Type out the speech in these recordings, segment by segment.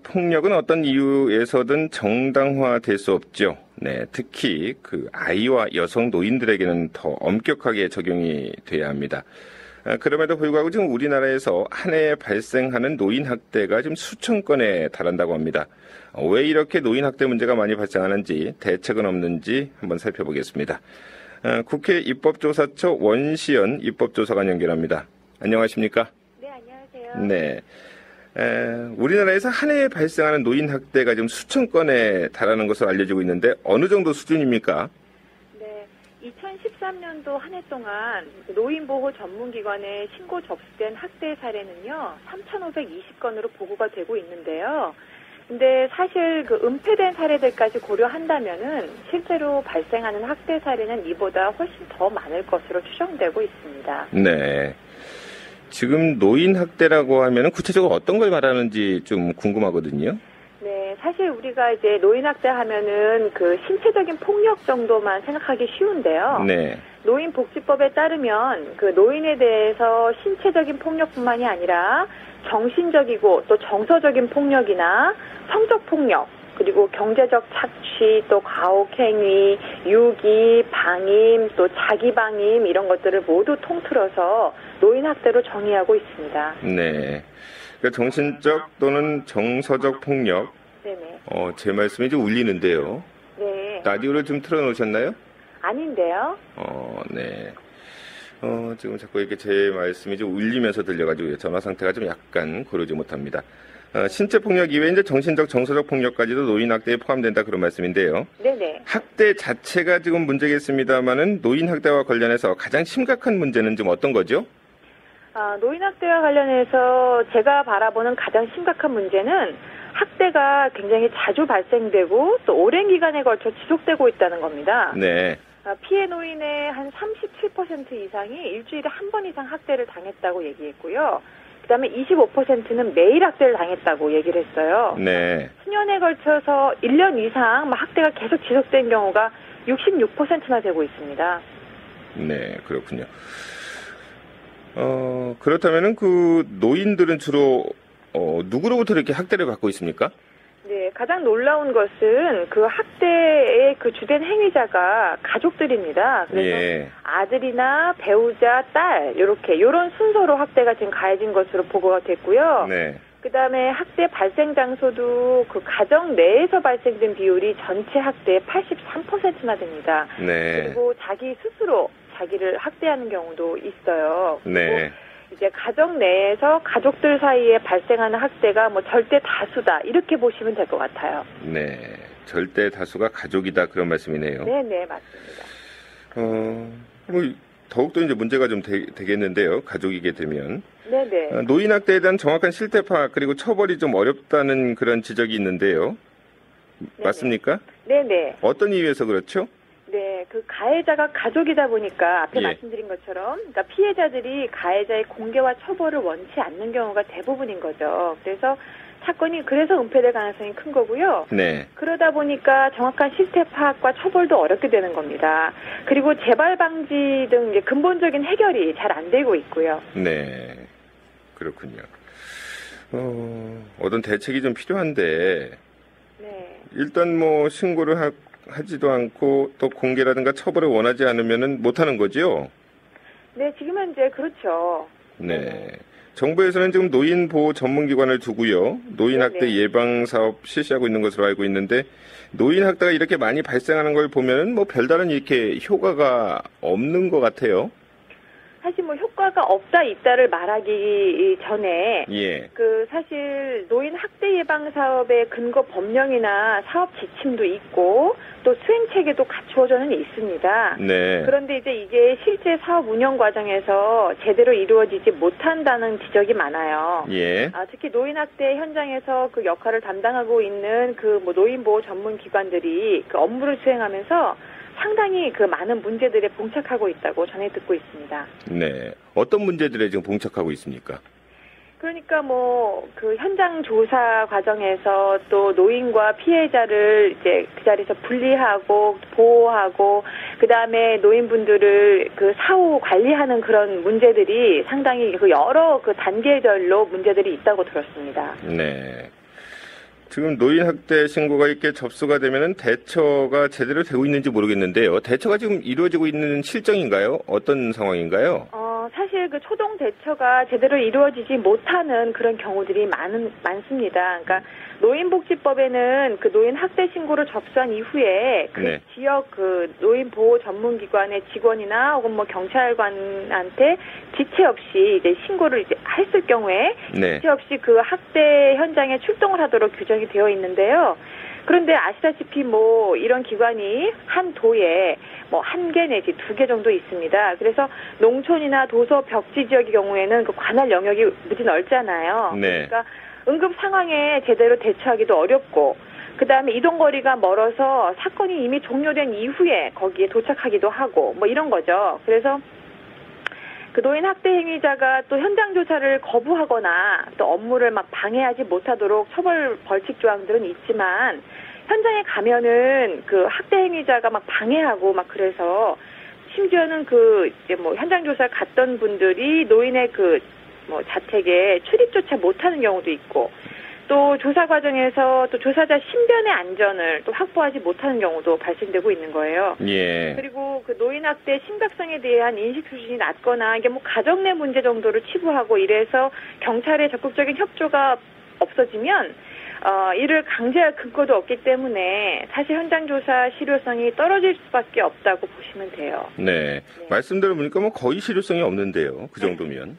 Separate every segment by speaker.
Speaker 1: 폭력은 어떤 이유에서든 정당화될 수 없죠. 네, 특히 그 아이와 여성 노인들에게는 더 엄격하게 적용이 돼야 합니다. 그럼에도 불구하고 지금 우리나라에서 한 해에 발생하는 노인 학대가 지금 수천 건에 달한다고 합니다. 왜 이렇게 노인 학대 문제가 많이 발생하는지, 대책은 없는지 한번 살펴보겠습니다. 국회 입법조사처 원시연 입법조사관 연결합니다. 안녕하십니까?
Speaker 2: 네, 안녕하세요.
Speaker 1: 네. 우리나라에서 한 해에 발생하는 노인 학대가 지금 수천 건에 달하는 것으로 알려지고 있는데 어느 정도 수준입니까?
Speaker 2: 네, 2013년도 한 해 동안 노인보호 전문기관에 신고 접수된 학대 사례는요, 3,520건으로 보고가 되고 있는데요. 근데 사실 그 은폐된 사례들까지 고려한다면은 실제로 발생하는 학대 사례는 이보다 훨씬 더 많을 것으로 추정되고 있습니다.
Speaker 1: 네. 지금 노인 학대라고 하면은 구체적으로 어떤 걸 말하는지 좀 궁금하거든요.
Speaker 2: 네, 사실 우리가 이제 노인 학대 하면은 그 신체적인 폭력 정도만 생각하기 쉬운데요.
Speaker 1: 네.
Speaker 2: 노인복지법에 따르면 그 노인에 대해서 신체적인 폭력뿐만이 아니라 정신적이고 또 정서적인 폭력이나 성적 폭력, 그리고 경제적 착취, 또 가혹행위, 유기, 방임, 또 자기방임 이런 것들을 모두 통틀어서 노인학대로 정의하고 있습니다.
Speaker 1: 네. 그러니까 정신적 또는 정서적 폭력.
Speaker 2: 네네.
Speaker 1: 제 말씀이 좀 울리는데요.
Speaker 2: 네.
Speaker 1: 라디오를 좀 틀어놓으셨나요?
Speaker 2: 아닌데요.
Speaker 1: 네. 지금 자꾸 이렇게 제 말씀이 좀 울리면서 들려가지고 전화 상태가 좀 약간 고르지 못합니다. 신체 폭력 이외에 이제 정신적, 정서적 폭력까지도 노인 학대에 포함된다 그런 말씀인데요.
Speaker 2: 네네.
Speaker 1: 학대 자체가 지금 문제겠습니다만은 노인 학대와 관련해서 가장 심각한 문제는 좀 어떤 거죠?
Speaker 2: 노인 학대와 관련해서 제가 바라보는 가장 심각한 문제는 학대가 굉장히 자주 발생되고 또 오랜 기간에 걸쳐 지속되고 있다는 겁니다.
Speaker 1: 네.
Speaker 2: 피해 노인의 한 37% 이상이 일주일에 한 번 이상 학대를 당했다고 얘기했고요. 그다음에 25%는 매일 학대를 당했다고 얘기를 했어요.
Speaker 1: 네.
Speaker 2: 수년에 걸쳐서 1년 이상 학대가 계속 지속된 경우가 66%나 되고 있습니다.
Speaker 1: 네, 그렇군요. 그렇다면은 그 노인들은 주로 누구로부터 이렇게 학대를 받고 있습니까?
Speaker 2: 네, 가장 놀라운 것은 그 학대의 그 주된 행위자가 가족들입니다. 그래서
Speaker 1: 예.
Speaker 2: 아들이나 배우자, 딸 이런 순서로 학대가 지금 가해진 것으로 보고가 됐고요.
Speaker 1: 네.
Speaker 2: 그다음에 학대 발생 장소도 그 가정 내에서 발생된 비율이 전체 학대의 83%나 됩니다.
Speaker 1: 네.
Speaker 2: 그리고 자기 스스로 자기를 학대하는 경우도 있어요.
Speaker 1: 네.
Speaker 2: 이제 가정 내에서 가족들 사이에 발생하는 학대가 뭐 절대 다수다 이렇게 보시면 될 것 같아요.
Speaker 1: 네, 절대 다수가 가족이다 그런 말씀이네요.
Speaker 2: 네, 맞습니다.
Speaker 1: 뭐 더욱더 이제 문제가 좀 되겠는데요. 가족이게 되면.
Speaker 2: 네네.
Speaker 1: 노인 학대에 대한 정확한 실태 파악 그리고 처벌이 좀 어렵다는 그런 지적이 있는데요.
Speaker 2: 네네.
Speaker 1: 맞습니까?
Speaker 2: 네네.
Speaker 1: 어떤 이유에서 그렇죠?
Speaker 2: 네, 그 가해자가 가족이다 보니까 앞에
Speaker 1: 예.
Speaker 2: 말씀드린 것처럼 그러니까 피해자들이 가해자의 공개와 처벌을 원치 않는 경우가 대부분인 거죠. 그래서 사건이 그래서 은폐될 가능성이 큰 거고요.
Speaker 1: 네.
Speaker 2: 그러다 보니까 정확한 실태 파악과 처벌도 어렵게 되는 겁니다. 그리고 재발 방지 등 이제 근본적인 해결이 잘 안 되고 있고요.
Speaker 1: 네. 그렇군요. 어떤 대책이 좀 필요한데
Speaker 2: 네.
Speaker 1: 일단 뭐 신고를 하지도 않고 또 공개라든가 처벌을 원하지 않으면은 못하는 거죠?
Speaker 2: 네, 지금 현재 그렇죠.
Speaker 1: 네. 정부에서는 지금 노인 보호 전문기관을 두고요. 노인 학대 예방 사업 실시하고 있는 것으로 알고 있는데 노인 학대가 이렇게 많이 발생하는 걸 보면은 뭐 별다른 이렇게 효과가 없는 것 같아요.
Speaker 2: 사실 뭐 효과가 없다 있다를 말하기 전에
Speaker 1: 예.
Speaker 2: 그 사실 노인 학대 예방 사업의 근거 법령이나 사업 지침도 있고 또 수행 체계도 갖추어져는 있습니다.
Speaker 1: 네.
Speaker 2: 그런데 이제 이게 실제 사업 운영 과정에서 제대로 이루어지지 못한다는 지적이 많아요.
Speaker 1: 예.
Speaker 2: 특히 노인 학대 현장에서 그 역할을 담당하고 있는 그 뭐 노인 보호 전문 기관들이 그 업무를 수행하면서 상당히 그 많은 문제들에 봉착하고 있다고 전해 듣고 있습니다.
Speaker 1: 네. 어떤 문제들에 지금 봉착하고 있습니까?
Speaker 2: 그러니까 뭐 그 현장 조사 과정에서 또 노인과 피해자를 이제 그 자리에서 분리하고 보호하고 그다음에 노인분들을 그 사후 관리하는 그런 문제들이 상당히 그 여러 그 단계별로 문제들이 있다고 들었습니다.
Speaker 1: 네. 지금 노인 학대 신고가 이렇게 접수가 되면은 대처가 제대로 되고 있는지 모르겠는데요. 대처가 지금 이루어지고 있는 실정인가요? 어떤 상황인가요?
Speaker 2: 사실 그 초동 대처가 제대로 이루어지지 못하는 그런 경우들이 많습니다. 그러니까 노인복지법에는 그 노인 학대 신고를 접수한 이후에 그
Speaker 1: 네.
Speaker 2: 지역 그 노인 보호 전문기관의 직원이나 혹은 뭐 경찰관한테 지체 없이 이제 신고를 이제 했을 경우에
Speaker 1: 네.
Speaker 2: 지체 없이 그 학대 현장에 출동을 하도록 규정이 되어 있는데요. 그런데 아시다시피 뭐 이런 기관이 한 도에 뭐 1개 내지 2개 정도 있습니다. 그래서 농촌이나 도서 벽지 지역의 경우에는 그 관할 영역이 무지 넓잖아요.
Speaker 1: 네.
Speaker 2: 그러니까 응급 상황에 제대로 대처하기도 어렵고 그다음에 이동거리가 멀어서 사건이 이미 종료된 이후에 거기에 도착하기도 하고 뭐 이런 거죠. 그래서 그 노인 학대 행위자가 또 현장 조사를 거부하거나 또 업무를 막 방해하지 못하도록 처벌 벌칙 조항들은 있지만 현장에 가면은 그 학대 행위자가 막 방해하고 막 그래서 심지어는 그 이제 뭐 현장 조사 갔던 분들이 노인의 그 뭐 자택에 출입조차 못하는 경우도 있고 또 조사 과정에서 또 조사자 신변의 안전을 또 확보하지 못하는 경우도 발생되고 있는 거예요.
Speaker 1: 예.
Speaker 2: 그리고 그 노인 학대 심각성에 대한 인식 수준이 낮거나 이게 뭐 가정 내 문제 정도를 치부하고 이래서 경찰의 적극적인 협조가 없어지면 이를 강제할 근거도 없기 때문에 사실 현장 조사 실효성이 떨어질 수밖에 없다고 보시면 돼요.
Speaker 1: 네. 말씀 들어보니까 뭐 거의 실효성이 없는데요. 그 정도면.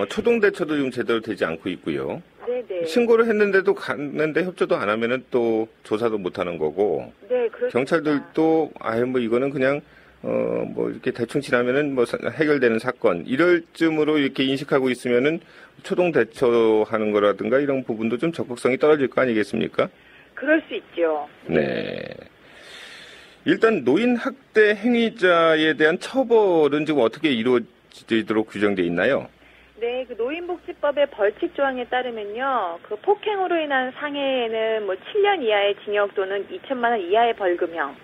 Speaker 1: 초동 대처도 지금 제대로 되지 않고 있고요.
Speaker 2: 네네.
Speaker 1: 신고를 했는데도 갔는데 협조도 안 하면은 또 조사도 못 하는 거고.
Speaker 2: 네, 그렇습니다.
Speaker 1: 경찰들도 뭐 이거는 그냥 뭐 이렇게 대충 지나면은 뭐 해결되는 사건 이럴 쯤으로 이렇게 인식하고 있으면은 초동 대처하는 거라든가 이런 부분도 좀 적극성이 떨어질 거 아니겠습니까?
Speaker 2: 그럴 수 있죠.
Speaker 1: 네. 일단 노인 학대 행위자에 대한 처벌은 지금 어떻게 이루어지도록 규정돼 있나요?
Speaker 2: 네, 그 노인복지법의 벌칙 조항에 따르면요, 그 폭행으로 인한 상해에는 뭐 7년 이하의 징역 또는 2천만 원 이하의 벌금형,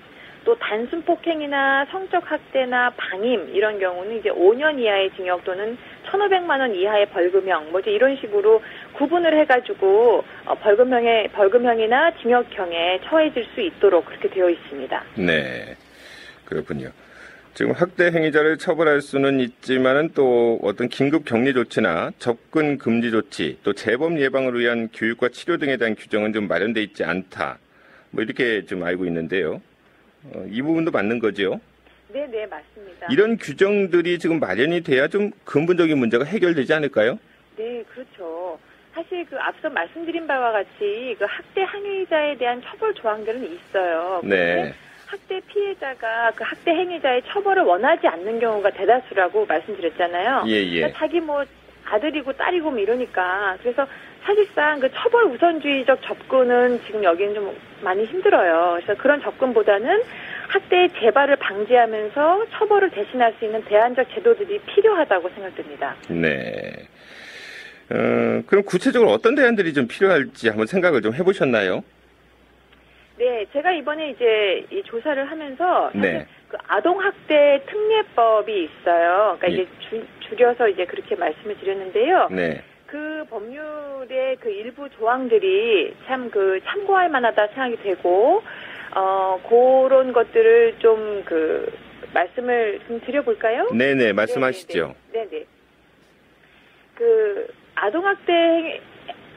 Speaker 2: 또 단순 폭행이나 성적 학대나 방임 이런 경우는 이제 5년 이하의 징역 또는 1,500만 원 이하의 벌금형, 뭐 이제 이런 식으로 구분을 해가지고 벌금형이나 징역형에 처해질 수 있도록 그렇게 되어 있습니다.
Speaker 1: 네, 그렇군요. 지금 학대 행위자를 처벌할 수는 있지만은 또 어떤 긴급 격리 조치나 접근 금지 조치, 또 재범 예방을 위한 교육과 치료 등에 대한 규정은 좀 마련돼 있지 않다. 뭐 이렇게 좀 알고 있는데요. 이 부분도 맞는 거죠?
Speaker 2: 네, 네, 맞습니다.
Speaker 1: 이런 규정들이 지금 마련이 돼야 좀 근본적인 문제가 해결되지 않을까요?
Speaker 2: 네, 그렇죠. 사실 그 앞서 말씀드린 바와 같이 그 학대 행위자에 대한 처벌 조항들은 있어요.
Speaker 1: 네.
Speaker 2: 학대 피해자가 그 학대 행위자의 처벌을 원하지 않는 경우가 대다수라고 말씀드렸잖아요.
Speaker 1: 예, 예.
Speaker 2: 그러니까 자기 뭐 아들이고 딸이고 뭐 이러니까. 그래서 사실상 그 처벌 우선주의적 접근은 지금 여기는 좀 많이 힘들어요. 그래서 그런 접근보다는 학대의 재발을 방지하면서 처벌을 대신할 수 있는 대안적 제도들이 필요하다고 생각됩니다.
Speaker 1: 네. 그럼 구체적으로 어떤 대안들이 좀 필요할지 한번 생각을 좀 해보셨나요?
Speaker 2: 네, 제가 이번에 이제 이 조사를 하면서 사실
Speaker 1: 네.
Speaker 2: 그 아동학대 특례법이 있어요. 그러니까
Speaker 1: 예.
Speaker 2: 이게 줄여서 이제 그렇게 말씀을 드렸는데요.
Speaker 1: 네.
Speaker 2: 그 법률의 그 일부 조항들이 참 그 참고할 만하다 생각이 되고, 그런 것들을 좀 그 말씀을 좀 드려볼까요?
Speaker 1: 네네, 말씀하시죠.
Speaker 2: 네네. 그 아동학대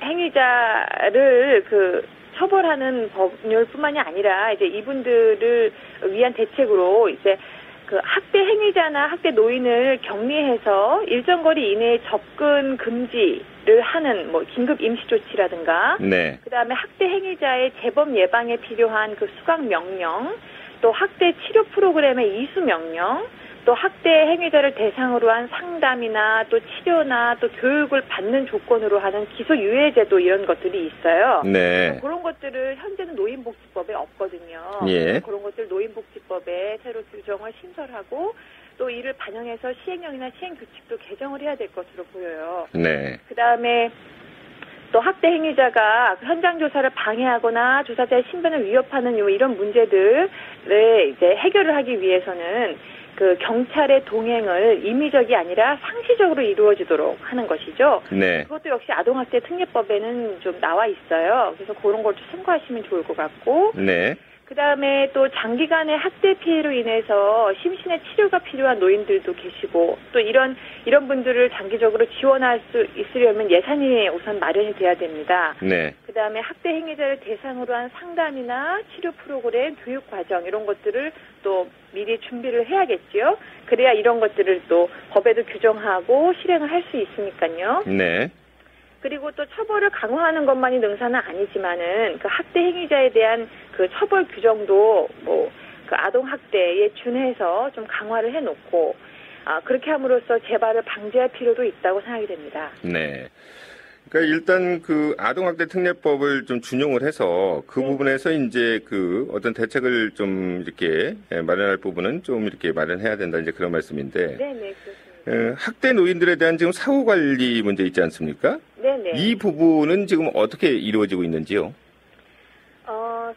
Speaker 2: 행위자를 그 처벌하는 법률뿐만이 아니라 이제 이분들을 위한 대책으로 이제 그 학대 행위자나 학대 노인을 격리해서 일정 거리 이내에 접근 금지를 하는 뭐 긴급 임시 조치라든가,
Speaker 1: 네.
Speaker 2: 그다음에 학대 행위자의 재범 예방에 필요한 그 수강 명령, 또 학대 치료 프로그램의 이수 명령, 또 학대 행위자를 대상으로 한 상담이나 또 치료나 또 교육을 받는 조건으로 하는 기소유예 제도 이런 것들이 있어요.
Speaker 1: 네.
Speaker 2: 그런 것들을 현재는 노인복지법에 없거든요.
Speaker 1: 예.
Speaker 2: 그런 것들 노인복지법에 새로 규정을 신설하고 또 이를 반영해서 시행령이나 시행규칙도 개정을 해야 될 것으로 보여요.
Speaker 1: 네.
Speaker 2: 그다음에 또 학대 행위자가 현장 조사를 방해하거나 조사자의 신변을 위협하는 이런 문제들을 이제 해결을 하기 위해서는 그 경찰의 동행을 임의적이 아니라 상시적으로 이루어지도록 하는 것이죠.
Speaker 1: 네.
Speaker 2: 그것도 역시 아동학대 특례법에는 좀 나와 있어요. 그래서 그런 걸 좀 참고하시면 좋을 것 같고.
Speaker 1: 네.
Speaker 2: 그 다음에 또 장기간의 학대 피해로 인해서 심신의 치료가 필요한 노인들도 계시고 또 이런 분들을 장기적으로 지원할 수 있으려면 예산이 우선 마련이 돼야 됩니다.
Speaker 1: 네.
Speaker 2: 그 다음에 학대 행위자를 대상으로 한 상담이나 치료 프로그램, 교육 과정 이런 것들을 또 미리 준비를 해야겠지요. 그래야 이런 것들을 또 법에도 규정하고 실행을 할 수 있으니까요.
Speaker 1: 네.
Speaker 2: 그리고 또 처벌을 강화하는 것만이 능사는 아니지만은 그 학대 행위자에 대한 그 처벌 규정도 뭐 그 아동 학대에 준해서 좀 강화를 해놓고 그렇게 함으로써 재발을 방지할 필요도 있다고 생각이 됩니다.
Speaker 1: 네. 그러니까 일단 그 아동학대 특례법을 좀 준용을 해서 그 부분에서 이제 그 어떤 대책을 좀 이렇게 마련할 부분은 좀 이렇게 마련해야 된다 이제 그런 말씀인데.
Speaker 2: 네네 그렇습니다.
Speaker 1: 학대 노인들에 대한 지금 사후 관리 문제 있지 않습니까?
Speaker 2: 네네.
Speaker 1: 이 부분은 지금 어떻게 이루어지고 있는지요?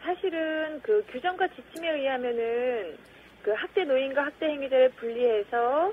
Speaker 2: 사실은 그 규정과 지침에 의하면은 그 학대 노인과 학대 행위자를 분리해서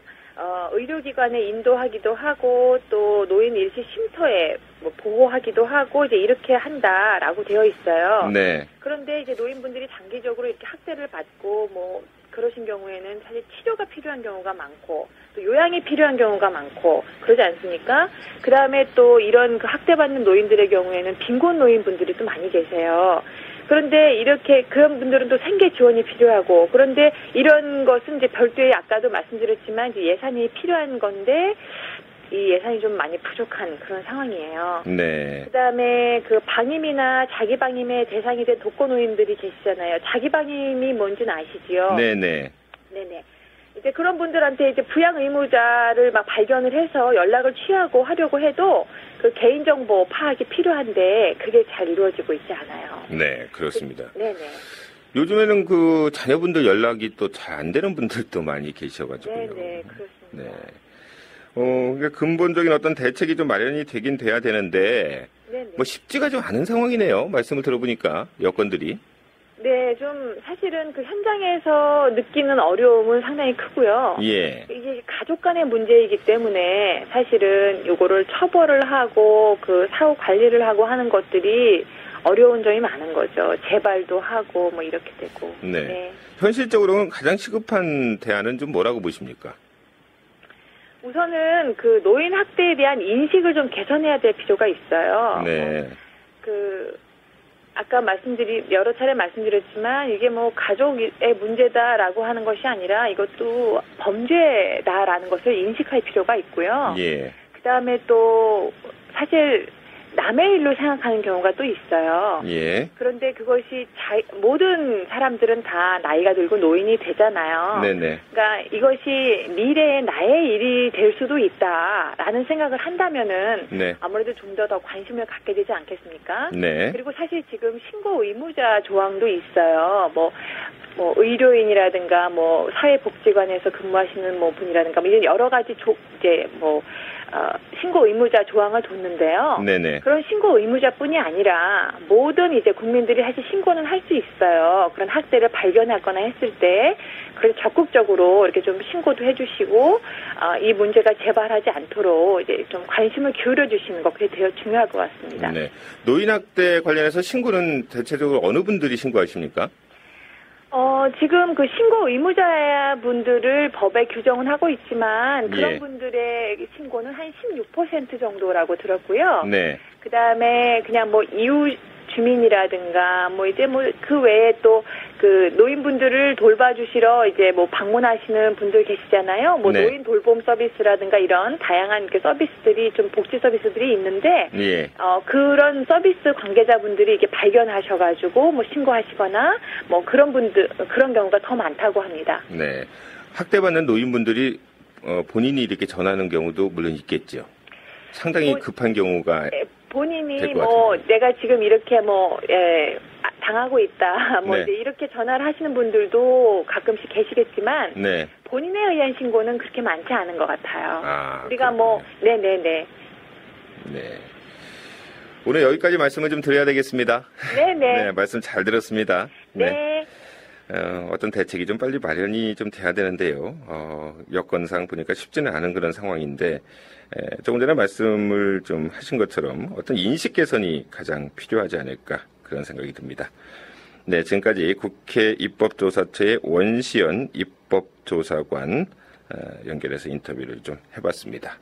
Speaker 2: 의료기관에 인도하기도 하고 또 노인 일시 쉼터에 뭐 보호하기도 하고 이제 이렇게 한다라고 되어 있어요.
Speaker 1: 네.
Speaker 2: 그런데 이제 노인분들이 장기적으로 이렇게 학대를 받고 뭐 그러신 경우에는 사실 치료가 필요한 경우가 많고 또 요양이 필요한 경우가 많고 그러지 않습니까? 그 다음에 또 이런 그 학대받는 노인들의 경우에는 빈곤 노인분들이 또 많이 계세요. 그런데 이렇게 그런 분들은 또 생계 지원이 필요하고 그런데 이런 것은 이제 별도의 아까도 말씀드렸지만 이제 예산이 필요한 건데 이 예산이 좀 많이 부족한 그런 상황이에요.
Speaker 1: 네.
Speaker 2: 그다음에 그 방임이나 자기 방임의 대상이 된 독거노인들이 계시잖아요. 자기 방임이 뭔지는 아시지요?
Speaker 1: 네네.
Speaker 2: 네네. 이제 그런 분들한테 이제 부양 의무자를 막 발견을 해서 연락을 취하고 하려고 해도 그 개인정보 파악이 필요한데 그게 잘 이루어지고 있지 않아요.
Speaker 1: 네, 그렇습니다.
Speaker 2: 네네.
Speaker 1: 요즘에는 그 자녀분들 연락이 또 잘 안 되는 분들도 많이 계셔가지고요.
Speaker 2: 네네, 그렇습니다.
Speaker 1: 네. 그러니까 근본적인 어떤 대책이 좀 마련이 되긴 돼야 되는데,
Speaker 2: 네네.
Speaker 1: 뭐 쉽지가 좀 않은 상황이네요. 말씀을 들어보니까, 여건들이.
Speaker 2: 네, 좀 사실은 그 현장에서 느끼는 어려움은 상당히 크고요.
Speaker 1: 예.
Speaker 2: 이게 가족 간의 문제이기 때문에 사실은 요거를 처벌을 하고 그 사후 관리를 하고 하는 것들이 어려운 점이 많은 거죠. 재발도 하고 뭐 이렇게 되고.
Speaker 1: 네.
Speaker 2: 네.
Speaker 1: 현실적으로는 가장 시급한 대안은 좀 뭐라고 보십니까?
Speaker 2: 우선은 그 노인 학대에 대한 인식을 좀 개선해야 될 필요가 있어요.
Speaker 1: 네.
Speaker 2: 아까 여러 차례 말씀드렸지만 이게 뭐 가족의 문제다라고 하는 것이 아니라 이것도 범죄다라는 것을 인식할 필요가 있고요.
Speaker 1: 예.
Speaker 2: 그 다음에 또 사실 남의 일로 생각하는 경우가 또 있어요.
Speaker 1: 예.
Speaker 2: 그런데 그것이 모든 사람들은 다 나이가 들고 노인이 되잖아요.
Speaker 1: 네네.
Speaker 2: 그러니까 이것이 미래의 나의 일이 될 수도 있다라는 생각을 한다면은
Speaker 1: 네.
Speaker 2: 아무래도 좀 더 관심을 갖게 되지 않겠습니까?
Speaker 1: 네.
Speaker 2: 그리고 사실 지금 신고 의무자 조항도 있어요. 뭐 의료인이라든가 뭐 사회복지관에서 근무하시는 뭐 분이라든가 뭐 이런 여러 가지 신고 의무자 조항을 뒀는데요.
Speaker 1: 네네.
Speaker 2: 그런 신고 의무자뿐이 아니라 모든 이제 국민들이 사실 신고는 할 수 있어요. 그런 학대를 발견하거나 했을 때 그래서 적극적으로 이렇게 좀 신고도 해주시고 이 문제가 재발하지 않도록 이제 좀 관심을 기울여 주시는 것 그게 되게 중요할 것 같습니다.
Speaker 1: 네. 노인 학대 관련해서 신고는 대체적으로 어느 분들이 신고하십니까?
Speaker 2: 지금 그 신고 의무자 분들을 법에 규정은 하고 있지만 그런
Speaker 1: 예.
Speaker 2: 분들의 신고는 한 16% 정도라고 들었고요.
Speaker 1: 네.
Speaker 2: 그 다음에 그냥 뭐 이웃 주민이라든가 뭐 이제 뭐 그 외에 또 그 노인분들을 돌봐주시러 이제 뭐 방문하시는 분들 계시잖아요. 뭐
Speaker 1: 네.
Speaker 2: 노인 돌봄 서비스라든가 이런 다양한 그 서비스들이 좀 복지 서비스들이 있는데
Speaker 1: 예.
Speaker 2: 그런 서비스 관계자분들이 이게 발견하셔가지고 뭐 신고하시거나 뭐 그런 경우가 더 많다고 합니다.
Speaker 1: 네. 학대받는 노인분들이 본인이 이렇게 전하는 경우도 물론 있겠죠. 상당히 급한 경우가
Speaker 2: 본인이 뭐 내가 지금 이렇게 당하고 있다 뭐
Speaker 1: 네.
Speaker 2: 이제 이렇게 전화를 하시는 분들도 가끔씩 계시겠지만
Speaker 1: 네.
Speaker 2: 본인에 의한 신고는 그렇게 많지 않은 것 같아요. 우리가
Speaker 1: 그렇군요.
Speaker 2: 네네네.
Speaker 1: 네. 오늘 여기까지 말씀을 좀 드려야 되겠습니다.
Speaker 2: 네네.
Speaker 1: 네, 말씀 잘 들었습니다.
Speaker 2: 네.
Speaker 1: 어떤 대책이 좀 빨리 마련이 좀 돼야 되는데요. 여건상 보니까 쉽지는 않은 그런 상황인데, 조금 전에 말씀을 좀 하신 것처럼 어떤 인식 개선이 가장 필요하지 않을까 그런 생각이 듭니다. 네, 지금까지 국회 입법조사처의 원시연 입법조사관 연결해서 인터뷰를 좀 해봤습니다.